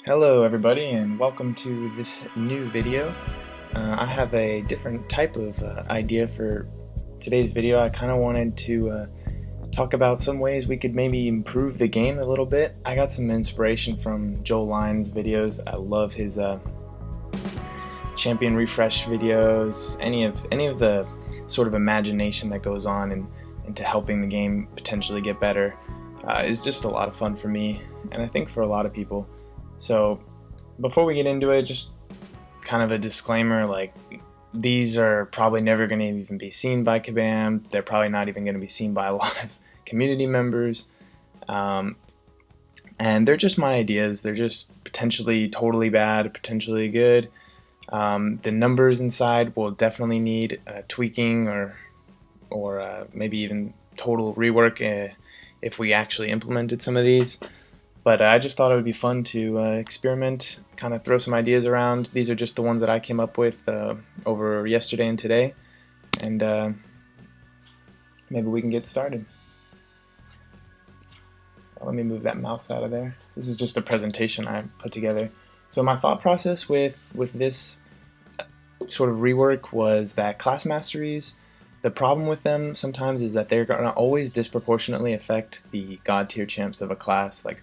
Hello everybody and welcome to this new video. I have a different type of idea for today's video. I kind of wanted to talk about some ways we could maybe improve the game a little bit. I got some inspiration from Joel Lyon's videos. I love his champion refresh videos. Any of the sort of imagination that goes on into helping the game potentially get better is just a lot of fun for me, and I think for a lot of people. So before we get into it, just kind of a disclaimer, like these are probably never going to even be seen by Kabam. They're probably not even going to be seen by a lot of community members. And they're just my ideas. They're just potentially totally bad, potentially good. The numbers inside will definitely need tweaking or maybe even total rework if we actually implemented some of these. But I just thought it would be fun to experiment, kind of throw some ideas around. These are just the ones that I came up with over yesterday and today. And maybe we can get started. Let me move that mouse out of there. This is just a presentation I put together. So my thought process with this sort of rework was that class masteries, the problem with them sometimes is that they're going to always disproportionately affect the god tier champs of a class. Like,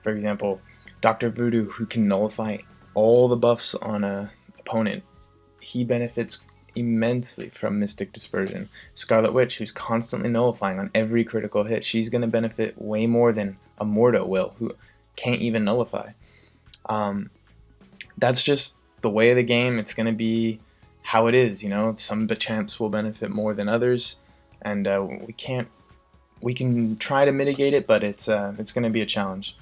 for example, Dr. Voodoo, who can nullify all the buffs on an opponent, he benefits immensely from Mystic Dispersion. Scarlet Witch, who's constantly nullifying on every critical hit, she's going to benefit way more than a Mordo will, who can't even nullify. That's just the way of the game. It's going to be how it is, you know. Some of the champs will benefit more than others, and we can try to mitigate it, but it's going to be a challenge.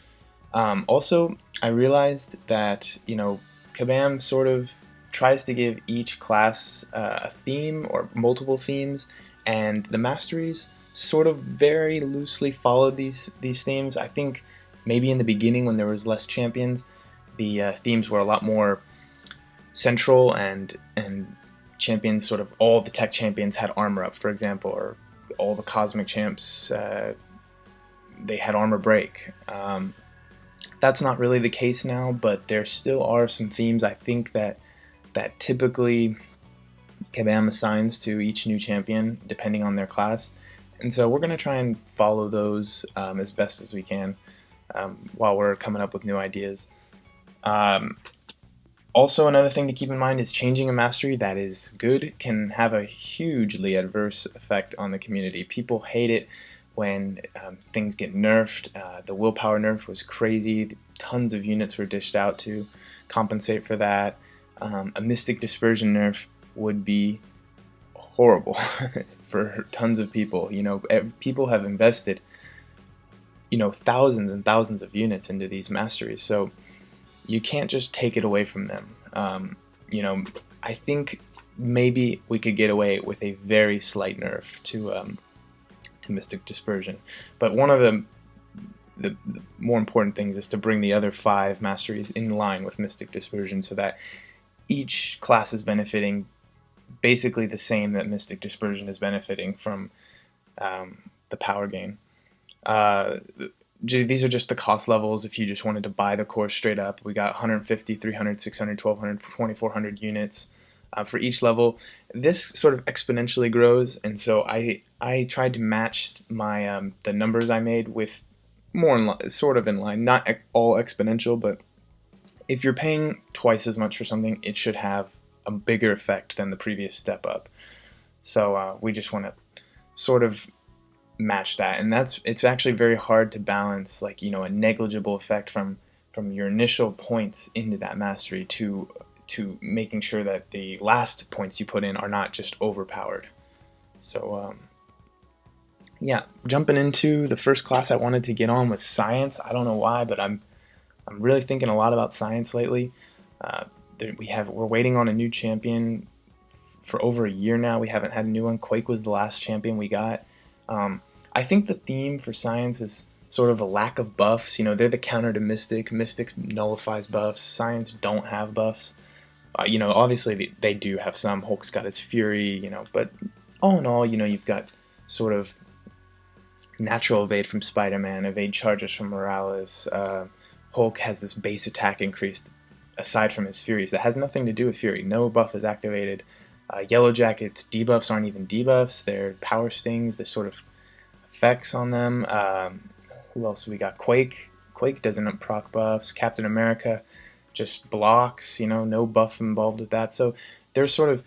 Also, I realized that, you know, Kabam sort of tries to give each class a theme or multiple themes, and the masteries sort of very loosely followed these themes. I think maybe in the beginning when there was less champions, the themes were a lot more central, and champions, sort of all the tech champions had armor up, for example, or all the cosmic champs, they had armor break. That's not really the case now, but there still are some themes I think that typically Kabam assigns to each new champion depending on their class, and so we're going to try and follow those as best as we can while we're coming up with new ideas. Also, another thing to keep in mind is changing a mastery that is good can have a hugely adverse effect on the community. People hate it when things get nerfed. The willpower nerf was crazy. Tons of units were dished out to compensate for that. A Mystic Dispersion nerf would be horrible for tons of people. You know, people have invested, you know, thousands and thousands of units into these masteries, so you can't just take it away from them. You know, I think maybe we could get away with a very slight nerf to Mystic Dispersion, but one of the more important things is to bring the other 5 masteries in line with Mystic Dispersion, so that each class is benefiting basically the same that Mystic Dispersion is benefiting from the power gain. These are just the cost levels if you just wanted to buy the course straight up. We got 150, 300, 600, 1200, 2400 units for each level. This sort of exponentially grows, and so I tried to match my the numbers I made with more sort of in line, not all exponential, but if you're paying twice as much for something, it should have a bigger effect than the previous step up. So we just want to sort of match that, and it's actually very hard to balance, like, you know, a negligible effect from your initial points into that mastery to making sure that the last points you put in are not just overpowered. So yeah, jumping into the first class I wanted to get on with science. I don't know why, but I'm really thinking a lot about science lately. We're waiting on a new champion for over a year now. We haven't had a new one. Quake was the last champion we got. I think the theme for science is sort of a lack of buffs. You know, they're the counter to Mystic. Mystic nullifies buffs. Science don't have buffs. You know, obviously they do have some. Hulk's got his Fury, you know, but all in all, you know, you've got sort of natural evade from Spider-Man, evade charges from Morales. Hulk has this base attack increase aside from his Furies that has nothing to do with Fury. No buff is activated. Yellow Jackets debuffs aren't even debuffs. They're power stings. They're sort of effects on them. Who else we got? Quake. Quake doesn't proc buffs. Captain America just blocks. No buff involved with that. So their sort of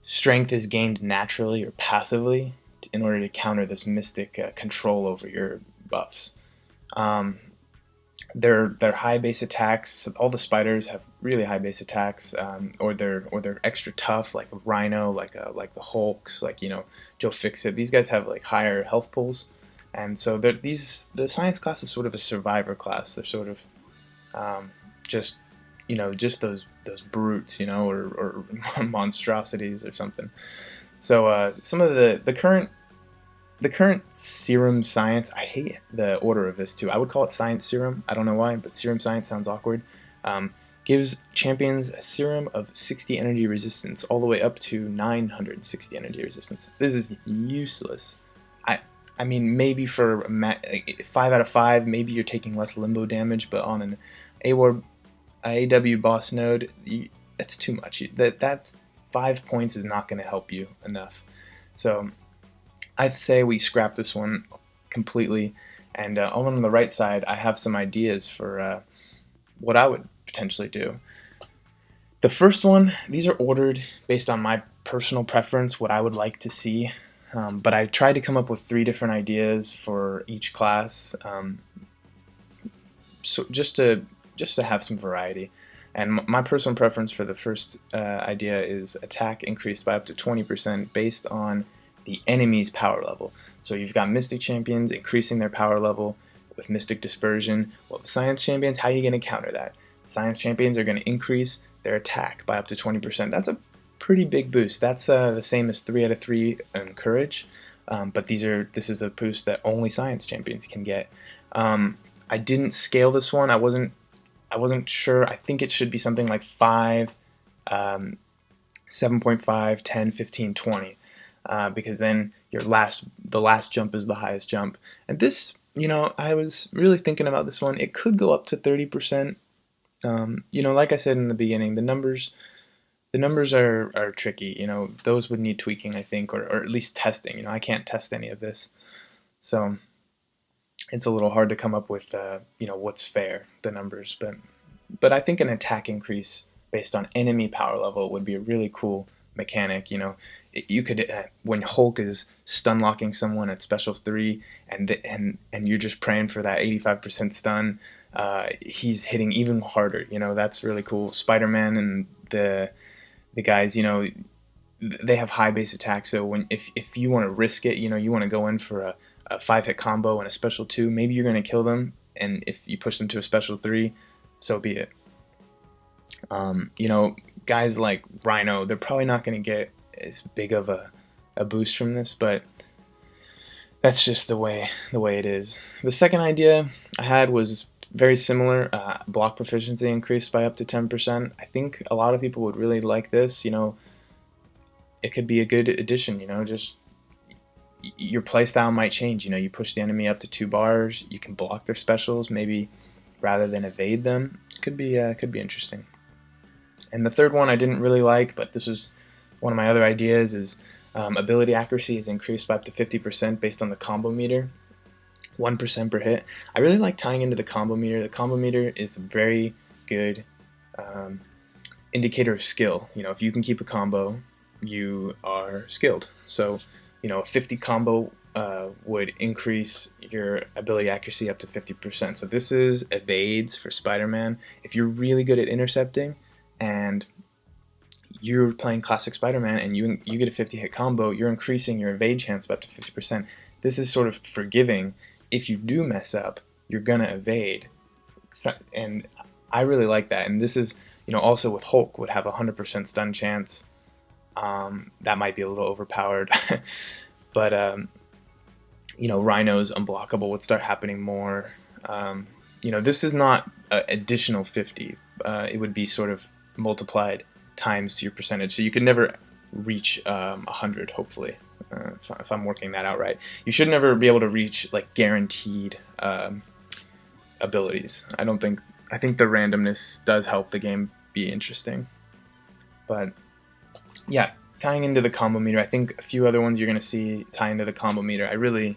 strength is gained naturally or passively in order to counter this mystic control over your buffs. Their high base attacks. All the spiders have really high base attacks, or they're extra tough, like a Rhino, like the Hulks, like Joe Fixit. These guys have like higher health pools, and so the science class is sort of a survivor class. They're sort of just those brutes, or monstrosities or something. So some of the current serum science, I hate the order of this too. I would call it science serum. I don't know why, but serum science sounds awkward. Gives champions a serum of 60 energy resistance, all the way up to 960 energy resistance. This is useless. I mean, maybe for 5 out of 5, maybe you're taking less limbo damage, but on an AW boss node, that's too much. That 5 points is not going to help you enough. So I'd say we scrap this one completely, and on the right side I have some ideas for what I would potentially do. The first one, these are ordered based on my personal preference, what I would like to see, but I tried to come up with 3 different ideas for each class, so just to have some variety. And my personal preference for the first idea is attack increased by up to 20% based on the enemy's power level. So you've got Mystic Champions increasing their power level with Mystic Dispersion. Well, the Science Champions, how are you going to counter that? Science Champions are going to increase their attack by up to 20%. That's a pretty big boost. That's the same as 3 out of 3 in Courage, but this is a boost that only Science Champions can get. I didn't scale this one. I wasn't sure. I think it should be something like 5, 7.5, 10, 15, 20. Because then the last jump is the highest jump. And this, I was really thinking about this one. It could go up to 30%. Like I said in the beginning, the numbers are tricky. Those would need tweaking, I think, or at least testing. I can't test any of this, so it's a little hard to come up with what's fair, the numbers. But I think an attack increase based on enemy power level would be a really cool mechanic. You could when Hulk is stun locking someone at special 3 and you're just praying for that 85% stun, he's hitting even harder. That's really cool. Spider-Man and the guys, they have high base attack, so if you want to risk it, you want to go in for a 5-hit combo and a special 2, maybe you're going to kill them, and if you push them to a special 3, so be it. Guys like Rhino, they're probably not going to get as big of a boost from this, but that's just the way it is. The second idea I had was very similar. Block proficiency increased by up to 10%. I think a lot of people would really like this. It could be a good addition. Just your playstyle might change. You push the enemy up to 2 bars. You can block their specials, maybe rather than evade them. Could be interesting. And the third one I didn't really like, but this was one of my other ideas, is ability accuracy is increased by up to 50% based on the combo meter, 1% per hit. I really like tying into the combo meter. The combo meter is a very good indicator of skill. If you can keep a combo, you are skilled. So, a 50 combo would increase your ability accuracy up to 50%. So this is evades for Spider-Man. If you're really good at intercepting and you're playing classic Spider-Man and you get a 50-hit combo, you're increasing your evade chance by up to 50%. This is sort of forgiving. If you do mess up, you're going to evade. And I really like that. And this is, also with Hulk would have a 100% stun chance. That might be a little overpowered. But, Rhino's unblockable would start happening more. This is not additional 50. It would be sort of multiplied times your percentage. So you could never reach 100, hopefully, if I'm working that out right. You should never be able to reach, like, guaranteed abilities. I don't think I think the randomness does help the game be interesting. But yeah, tying into the combo meter, I think a few other ones you're going to see tie into the combo meter. I really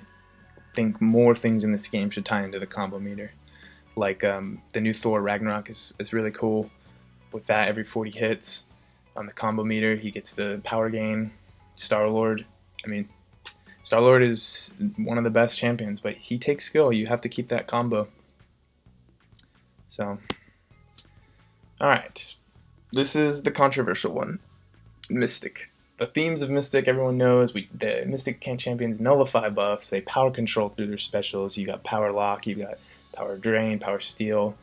think more things in this game should tie into the combo meter. Like the new Thor Ragnarok is really cool. With that, every 40 hits on the combo meter, he gets the power gain. Star-Lord, I mean, Star-Lord is one of the best champions, but he takes skill. You have to keep that combo. So, alright. This is the controversial one. Mystic. The themes of Mystic, everyone knows. The Mystic champions nullify buffs. They power control through their specials. You got Power Lock, you got Power Drain, Power Steal.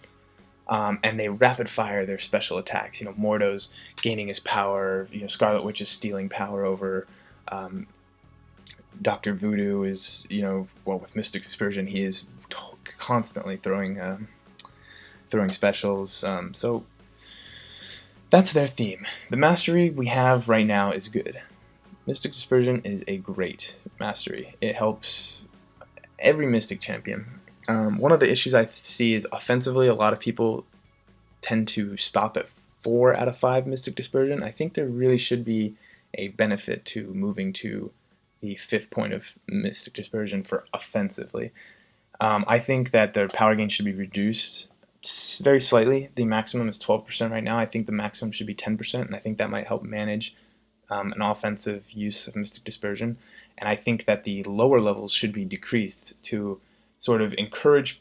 And they rapid fire their special attacks. Mordo's gaining his power. Scarlet Witch is stealing power over. Dr. Voodoo is, with Mystic Dispersion, he is constantly throwing specials. So that's their theme. The mastery we have right now is good. Mystic Dispersion is a great mastery. It helps every Mystic champion. One of the issues I see is offensively, a lot of people tend to stop at 4 out of 5 Mystic Dispersion. I think there really should be a benefit to moving to the 5th point of Mystic Dispersion for offensively. I think that the power gain should be reduced very slightly. The maximum is 12% right now. I think the maximum should be 10%, and I think that might help manage an offensive use of Mystic Dispersion. And I think that the lower levels should be decreased to sort of encourage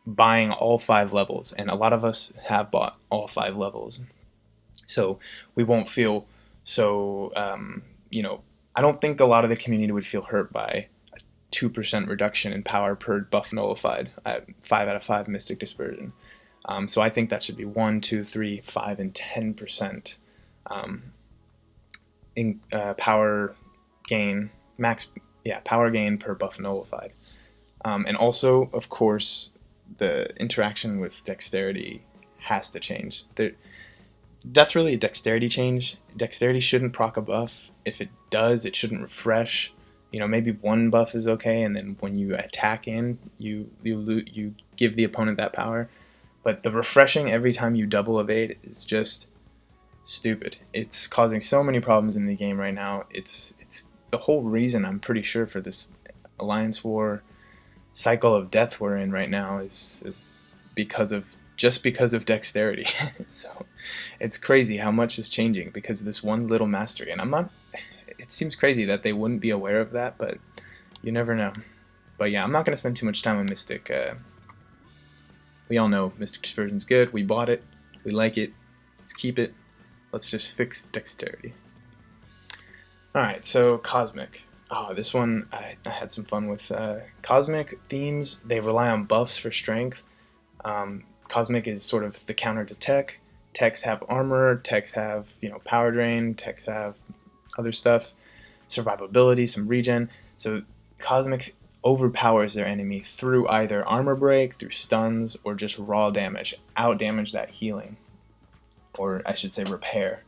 buying all 5 levels, and a lot of us have bought all 5 levels. So we won't feel so, I don't think a lot of the community would feel hurt by a 2% reduction in power per buff nullified at 5 out of 5 Mystic Dispersion. So I think that should be 1, 2, 3, 5, and 10% in power gain, power gain per buff nullified. And also, of course, the interaction with dexterity has to change. That's really a dexterity change. Dexterity shouldn't proc a buff. If it does, it shouldn't refresh. Maybe one buff is okay, and then when you attack in, you give the opponent that power. But the refreshing every time you double evade is just stupid. It's causing so many problems in the game right now. It's the whole reason, I'm pretty sure, for this Alliance War cycle of death we're in right now is because of dexterity. So it's crazy how much is changing because of this one little mastery. And it seems crazy that they wouldn't be aware of that, but you never know. But yeah, I'm not going to spend too much time on Mystic. We all know Mystic Dispersion's good. We bought it. We like it. Let's keep it. Let's just fix dexterity. Alright, so Cosmic. Oh, this one I had some fun with. Cosmic themes, they rely on buffs for strength. Cosmic is sort of the counter to Tech. Techs have armor, Techs have power drain, Techs have other stuff, survivability, some regen. So Cosmic overpowers their enemy through either armor break, through stuns, or just raw damage. Out damage that healing, or I should say repair.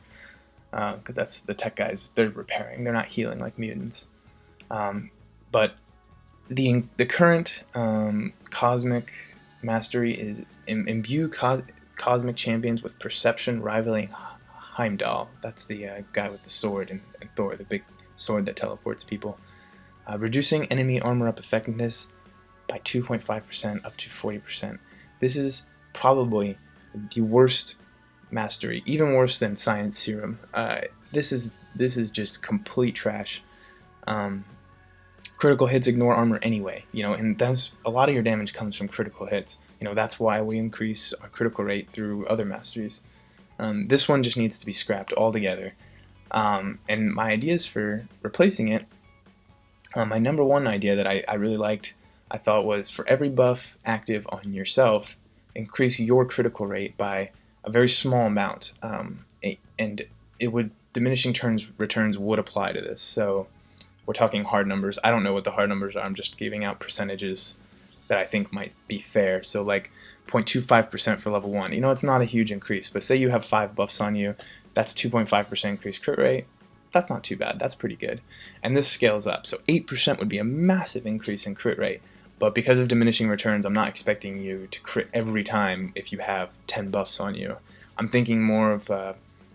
Because that's the Tech guys, they're repairing, they're not healing like mutants. But the current Cosmic mastery is imbue Cosmic champions with perception rivaling Heimdall. That's the guy with the sword and Thor, the big sword that teleports people. Reducing enemy armor up effectiveness by 2.5% up to 40%. This is probably the worst mastery, even worse than Science Serum. This is just complete trash. Critical hits ignore armor anyway, and that's a lot of your damage comes from critical hits. That's why we increase our critical rate through other masteries. This one just needs to be scrapped altogether. And my ideas for replacing it, my number one idea that I really liked, I thought was for every buff active on yourself, increase your critical rate by a very small amount. And diminishing returns would apply to this. So we're talking hard numbers. I don't know what the hard numbers are. I'm just giving out percentages that I think might be fair. So like 0.25% for level 1. It's not a huge increase, but say you have 5 buffs on you, that's 2.5% increased crit rate. That's not too bad. That's pretty good. And this scales up. So 8% would be a massive increase in crit rate. But because of diminishing returns, I'm not expecting you to crit every time if you have 10 buffs on you. I'm thinking more of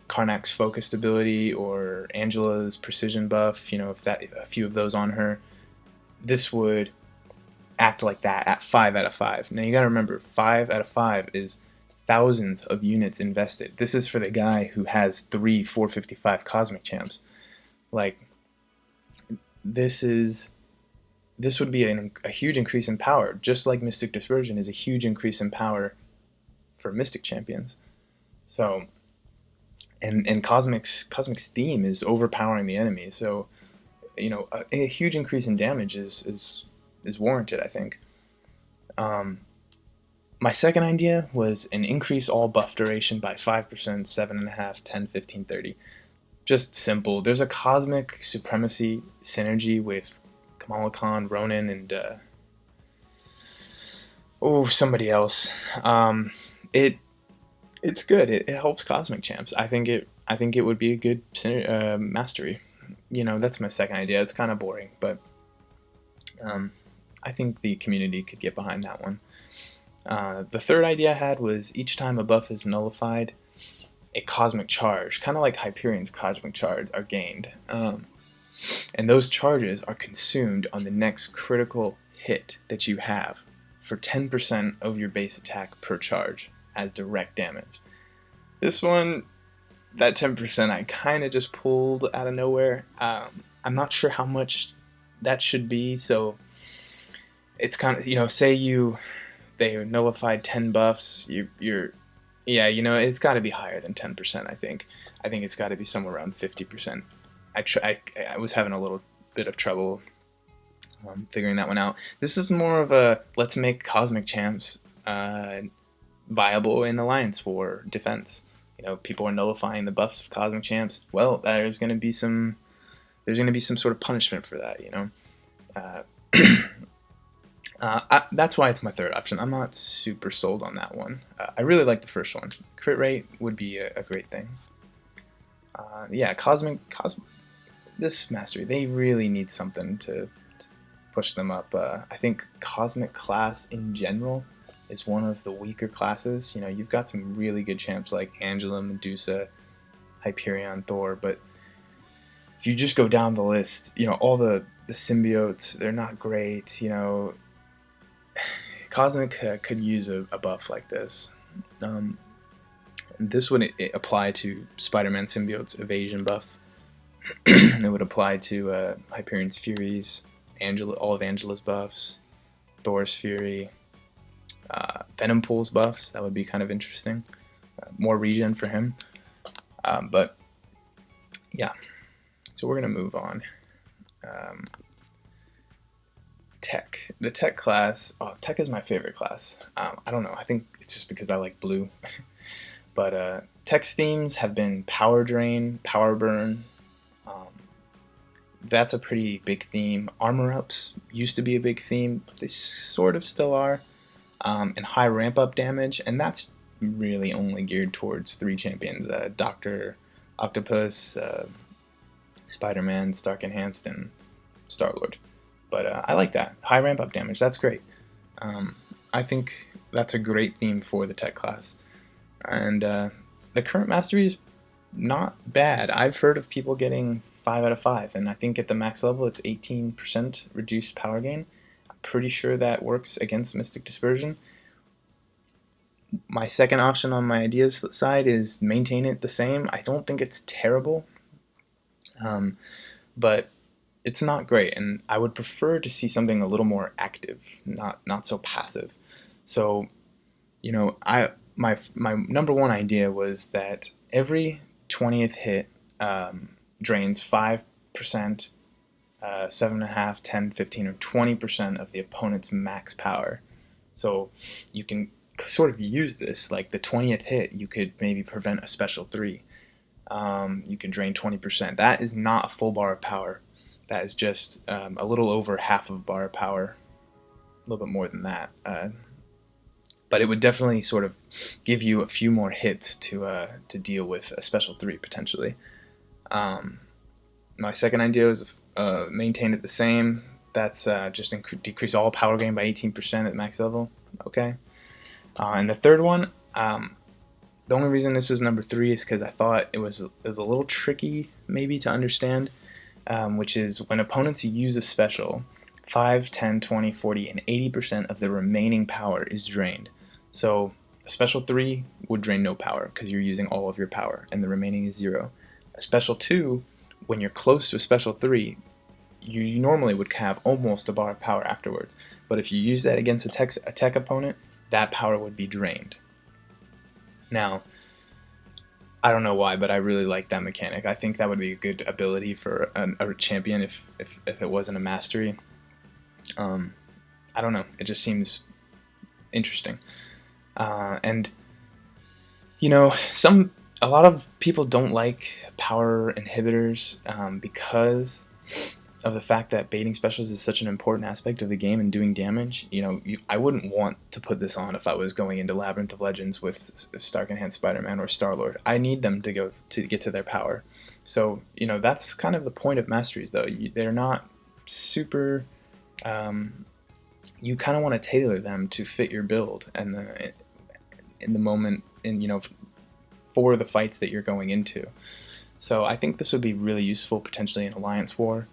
Karnak's focused ability or Angela's precision buff, if that a few of those on her. This would act like that at 5 out of 5. Now you gotta remember, 5 out of 5 is thousands of units invested. This is for the guy who has 3 455 Cosmic Champs. Like, this would be a huge increase in power, just like Mystic Dispersion is a huge increase in power for Mystic champions. So, and Cosmic's theme is overpowering the enemy. So, a huge increase in damage is warranted, I think. My second idea was an increase all buff duration by 5%, 7.5, 10, 15, 30. Just simple. There's a Cosmic Supremacy synergy with Kamala Khan, Ronan, and somebody else. It's good. It helps Cosmic champs. I think it would be a good mastery. That's my second idea. It's kind of boring, but I think the community could get behind that one. The third idea I had was each time a buff is nullified, a cosmic charge, kind of like Hyperion's cosmic charge, are gained. And those charges are consumed on the next critical hit that you have for 10% of your base attack per charge as direct damage. This one, that 10% I kind of just pulled out of nowhere. I'm not sure how much that should be, so it's kind of, say they nullified 10 buffs, it's got to be higher than 10%, I think. I think it's got to be somewhere around 50%. I was having a little bit of trouble figuring that one out. This is more of a let's make Cosmic Champs viable in Alliance for defense. People are nullifying the buffs of Cosmic Champs. Well, there's going to be some sort of punishment for that. That's why it's my third option. I'm not super sold on that one. I really like the first one. Crit rate would be a great thing. Cosmic. This mastery, they really need something to push them up. I think Cosmic class in general is one of the weaker classes. You've got some really good champs like Angela, Medusa, Hyperion, Thor, but if you just go down the list, all the symbiotes, they're not great. Cosmic could use a buff like this. This would apply to Spider-Man symbiote's evasion buff. It would apply to Hyperion's Furies, all of Angela's buffs, Thor's Fury, Venom Pool's buffs. That would be kind of interesting. More regen for him. But yeah, so we're gonna move on. Tech. The tech class. Tech is my favorite class. I don't know. I think it's just because I like blue. But tech's themes have been Power Drain, Power Burn. That's a pretty big theme. Armor ups used to be a big theme. They sort of still are. And high ramp up damage, and that's really only geared towards 3 champions: Doctor Octopus, Spider-Man, Stark Enhanced, and Star-Lord. But I like that. High ramp up damage, that's great. I think that's a great theme for the tech class. And the current mastery is not bad. I've heard of people getting 5 out of 5, and I think at the max level it's 18% reduced power gain. I'm pretty sure that works against Mystic Dispersion. My second option on my ideas side is maintain it the same. I don't think it's terrible, but it's not great, and I would prefer to see something a little more active, not so passive. So, my number one idea was that every 20th hit drains 5%, 7.5, 10, 15, or 20% of the opponent's max power. So you can sort of use this, like the 20th hit, you could maybe prevent a special 3. You can drain 20%. That is not a full bar of power. That is just a little over half of a bar of power, a little bit more than that. But it would definitely sort of give you a few more hits to deal with a special 3 potentially. My second idea was maintain it the same. That's just decrease all power gain by 18% at max level. Okay. And the third one, the only reason this is number 3 is because I thought it was a little tricky maybe to understand, which is when opponents use a special, 5, 10, 20, 40, and 80% of the remaining power is drained. So a special 3 would drain no power because you're using all of your power, and the remaining is 0. A special 2, when you're close to a special 3, you normally would have almost a bar of power afterwards. But if you use that against a tech opponent, that power would be drained. Now, I don't know why, but I really like that mechanic. I think that would be a good ability for a champion if it wasn't a mastery. I don't know. It just seems interesting. And you know, a lot of people don't like power inhibitors because of the fact that baiting specials is such an important aspect of the game and doing damage. You know, I wouldn't want to put this on if I was going into Labyrinth of Legends with Stark Enhanced Spider-Man or Star-Lord. I need them to get to their power. So, you know, that's kind of the point of masteries, though. They're not super. You kind of want to tailor them to fit your build and in the moment, for the fights that you're going into. So I think this would be really useful potentially in Alliance War.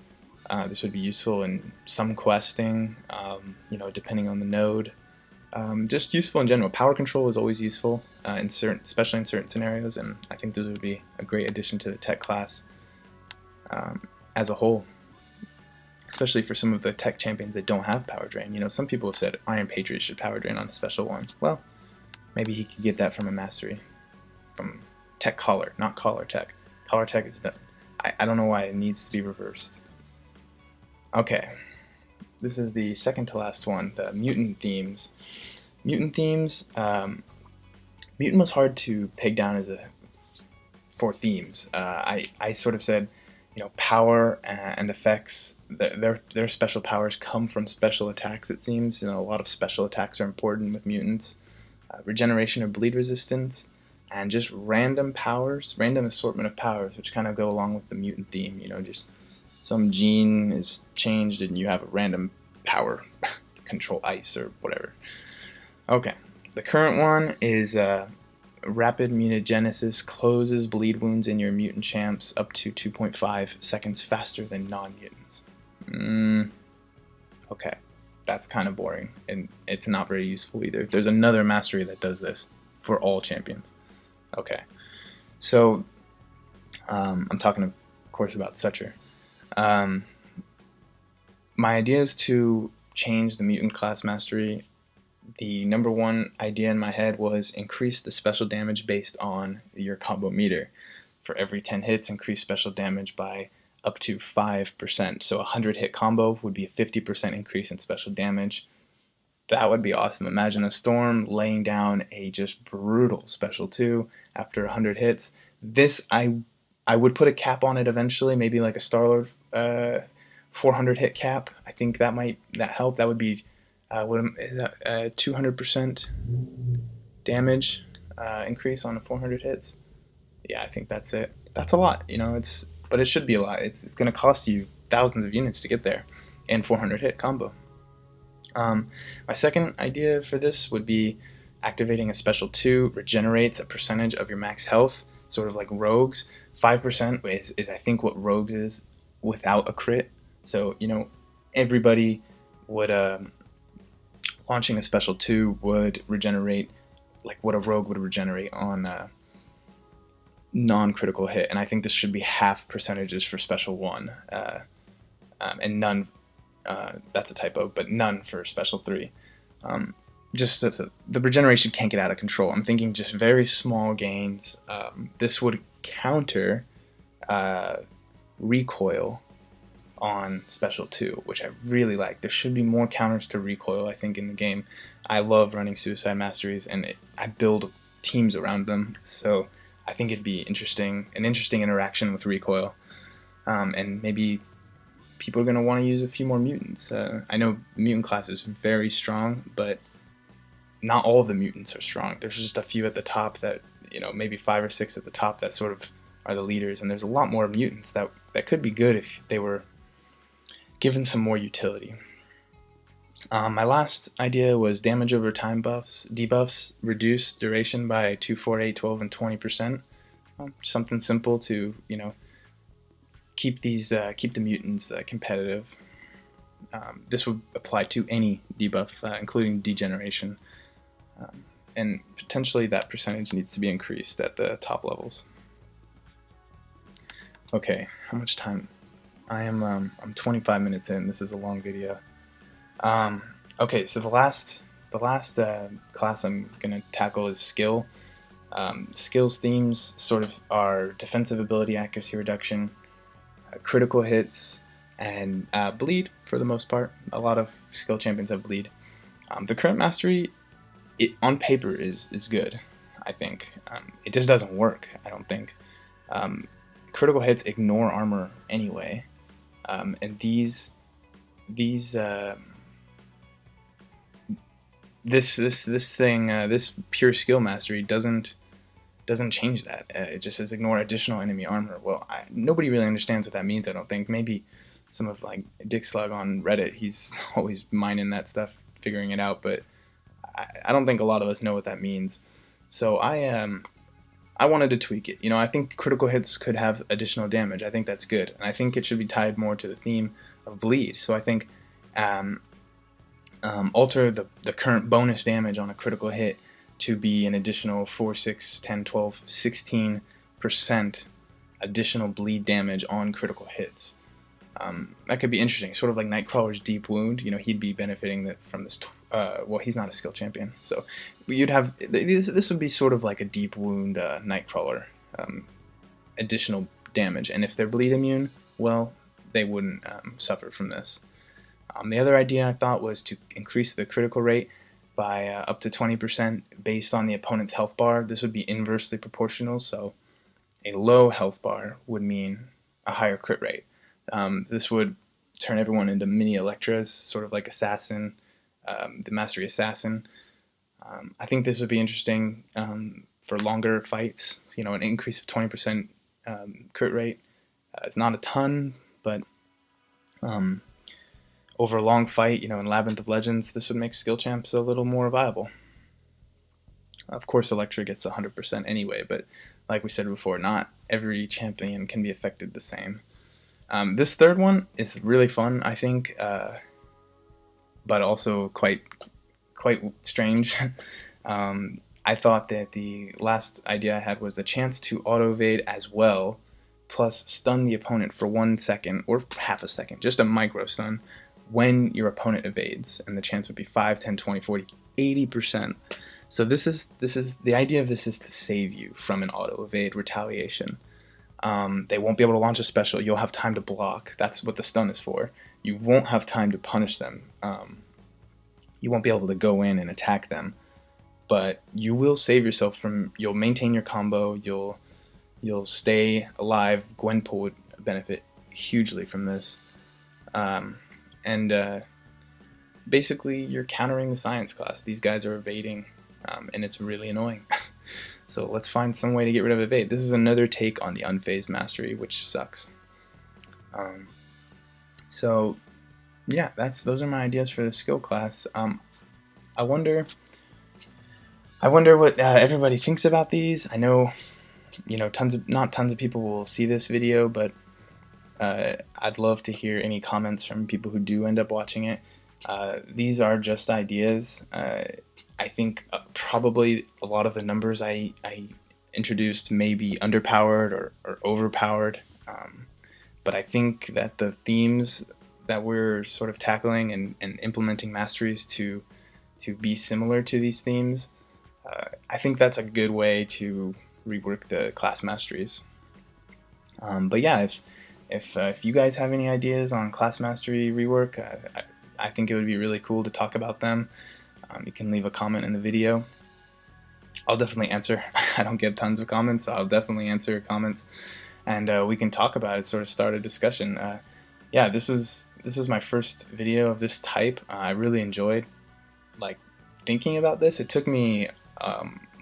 This would be useful in some questing, depending on the node. Just useful in general. Power control is always useful, especially in certain scenarios, and I think this would be a great addition to the tech class as a whole. Especially for some of the tech champions that don't have power drain. You know, some people have said Iron Patriot should power drain on a special one. Well, maybe he could get that from a mastery. From Tech Collar, not Collar Tech. Collar Tech is done. I don't know why it needs to be reversed. Okay, this is the second to last one, the Mutant themes. Mutant themes, Mutant was hard to peg down for themes. I sort of said, power and effects, their special powers come from special attacks, it seems. A lot of special attacks are important with mutants. Regeneration or bleed resistance, and just random powers, random assortment of powers, which kind of go along with the mutant theme. Just some gene is changed and you have a random power to control ice or whatever. Okay, the current one is rapid mutagenesis closes bleed wounds in your mutant champs up to 2.5 seconds faster than non-mutants. Okay, that's kind of boring, and it's not very useful either. There's another mastery that does this for all champions. Okay, so I'm talking, of course, about Sucher. My idea is to change the mutant class mastery. The number one idea in my head was increase the special damage based on your combo meter. For every 10 hits, increase special damage by up to 5%. So a 100 hit combo would be a 50% increase in special damage. That would be awesome. Imagine a Storm laying down a just brutal special 2 after 100 hits. This, I would put a cap on it eventually, maybe like a Star-Lord 400 hit cap. I think that help. That would be 200% damage increase on 400 hits. Yeah, I think that's it. That's a lot, but it should be a lot. It's going to cost you thousands of units to get there, and 400 hit combo. My second idea for this would be activating a special 2 regenerates a percentage of your max health, sort of like rogues. 5% is I think what rogues is without a crit. So everybody would launching a special 2 would regenerate like what a rogue would regenerate on non-critical hit, and I think this should be half percentages for special 1, and none. That's a typo, but none for special 3. Just the regeneration can't get out of control. I'm thinking just very small gains. This would counter recoil on special 2, which I really like. There should be more counters to recoil, I think, in the game. I love running suicide masteries, and I build teams around them, so I think it'd be an interesting interaction with recoil, and maybe people are going to want to use a few more mutants. I know mutant class is very strong, but not all of the mutants are strong. There's just a few at the top that, maybe 5 or 6 at the top that sort of are the leaders, and there's a lot more mutants that could be good if they were given some more utility. My last idea was damage over time buffs, debuffs, reduce duration by 2, 4, 8, 12, and 20%. Something simple to, keep the mutants competitive. This would apply to any debuff, including degeneration, and potentially that percentage needs to be increased at the top levels. Okay, how much time? I'm 25 minutes in. This is a long video. Okay, so the last class I'm gonna tackle is skill. Skills themes sort of are defensive ability, accuracy reduction, critical hits, and bleed for the most part. A lot of skill champions have bleed. The current mastery, on paper, is good, I think. It just doesn't work, I don't think. Critical hits ignore armor anyway, and this pure skill mastery doesn't change that. It just says ignore additional enemy armor. Well, nobody really understands what that means, I don't think. Maybe some of like Dick Slug on Reddit, he's always mining that stuff, figuring it out, but I don't think a lot of us know what that means. So I wanted to tweak it. I think critical hits could have additional damage. I think that's good, and I think it should be tied more to the theme of bleed. So I think alter the current bonus damage on a critical hit to be an additional 4, 6, 10, 12, 16% additional bleed damage on critical hits. That could be interesting, sort of like Nightcrawler's Deep Wound. He'd be benefiting from this. Well, he's not a skill champion, so you'd have this would be sort of like a Deep Wound Nightcrawler, additional damage. And if they're bleed immune, well, they wouldn't suffer from this. The other idea I thought was to increase the critical rate by up to 20% based on the opponent's health bar. This would be inversely proportional, so a low health bar would mean a higher crit rate. This would turn everyone into mini Electras, sort of like Assassin, the Mastery Assassin. I think this would be interesting for longer fights. An increase of 20% crit rate. It's not a ton, but over a long fight, in Labyrinth of Legends, this would make skill champs a little more viable. Of course, Electra gets 100% anyway, but like we said before, not every champion can be affected the same. This third one is really fun, I think, but also quite strange. I thought that the last idea I had was a chance to auto-evade as well, plus stun the opponent for 1 second, or half a second, just a micro stun, when your opponent evades, and the chance would be 5, 10, 20, 40, 80%. So this is the idea of this is to save you from an auto-evade retaliation. They won't be able to launch a special. You'll have time to block. That's what the stun is for. You won't have time to punish them. You won't be able to go in and attack them, but you will save yourself from. You'll maintain your combo. You'll stay alive. Gwenpool would benefit hugely from this, and basically you're countering the science class. These guys are evading, and it's really annoying. So let's find some way to get rid of evade. This is another take on the unfazed mastery, which sucks. So yeah, those are my ideas for the skill class. I wonder what everybody thinks about these. I know, not tons of people will see this video, but I'd love to hear any comments from people who do end up watching it. These are just ideas. I think probably a lot of the numbers I introduced may be underpowered or overpowered, but I think that the themes that we're sort of tackling and implementing masteries to be similar to these themes, I think that's a good way to rework the class masteries. But yeah, if you guys have any ideas on class mastery rework, I think it would be really cool to talk about them. You can leave a comment in the video. I'll definitely answer. I don't get tons of comments, so I'll definitely answer comments, and we can talk about it, sort of start a discussion. Yeah, this was my first video of this type. I really enjoyed thinking about this. It took me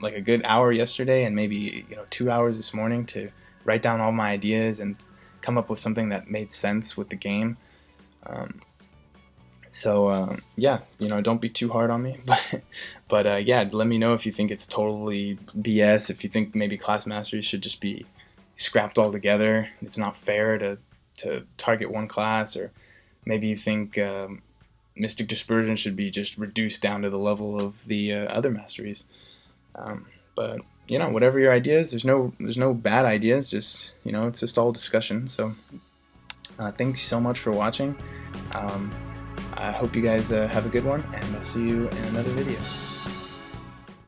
like a good hour yesterday and maybe 2 hours this morning to write down all my ideas and come up with something that made sense with the game. Yeah, don't be too hard on me, but yeah, let me know if you think it's totally BS, if you think maybe class masteries should just be scrapped altogether. It's not fair to target one class, or maybe you think mystic dispersion should be just reduced down to the level of the other masteries. But whatever your ideas, there's no bad ideas. Just it's just all discussion. So thanks so much for watching. I hope you guys have a good one, and I'll see you in another video.